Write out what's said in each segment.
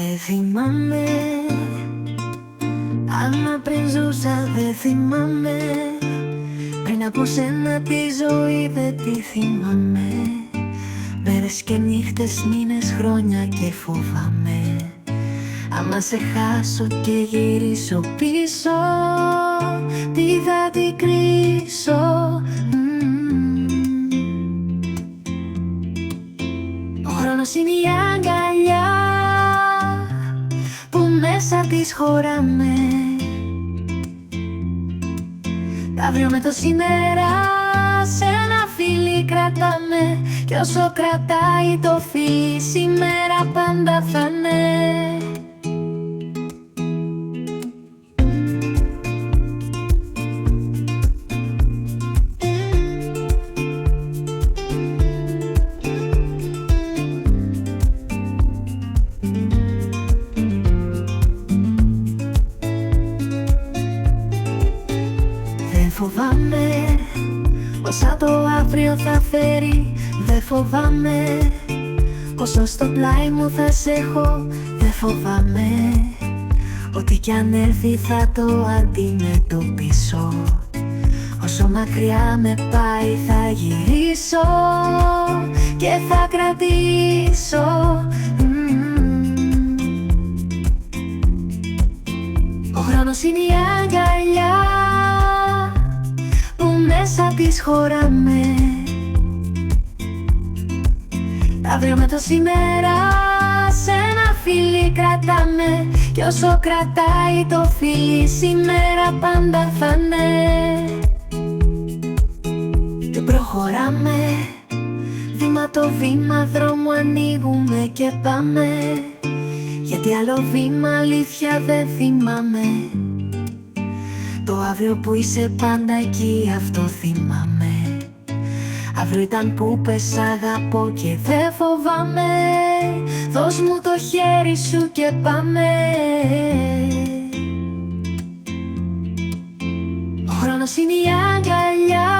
Δεν θυμάμαι, αν πριν ζούσα δεν θυμάμαι. Πριν από σένα τη ζωή δεν τη θυμάμαι. Μέρες και νύχτες, μήνες, χρόνια και φοβάμαι. Άμα σε χάσω και γυρίσω πίσω, τι θα την κρίσω. Ο χρόνος είναι η αγκαλιά που μέσα της χωράμε. Τα αύριο με το σήμερα σε ένα φίλι κρατάμε. Κι όσο κρατάει το φίλι, σήμερα πάντα θα είναι. Δεν φοβάμαι όσα το αύριο θα φέρει. Δεν φοβάμαι όσο στο πλάι μου θα σε έχω. Δεν φοβάμαι ό,τι κι αν έρθει θα το αντιμετωπίσω. Όσο μακριά με πάει θα γυρίσω και θα κρατήσω. Ο χρόνος είναι η αγκαλιά που μέσα της χωράμε. Τα αύριο με το σήμερα σε ένα φίλι κρατάμε. Κι όσο κρατάει το φίλι, σήμερα πάντα θα είναι. Και προχωράμε, βήμα το βήμα, δρόμο ανοίγουμε και πάμε. Γιατί άλλο βήμα αλήθεια δεν θυμάμαι. Το αύριο που είσαι πάντα εκεί, αυτό θυμάμαι. Αύριο ήταν που πες αγαπώ και δεν φοβάμαι. Δώσ' μου το χέρι σου και πάμε. Ο χρόνος είναι η αγκαλιά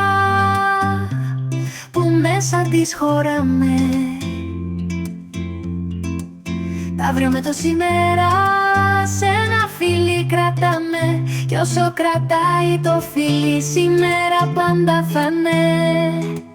που μέσα της χωράμε. Τα αύριο με το σήμερα σε ένα φίλι κρατάμε. Κι όσο κρατάει το φίλι, σήμερα πάντα θα είναι.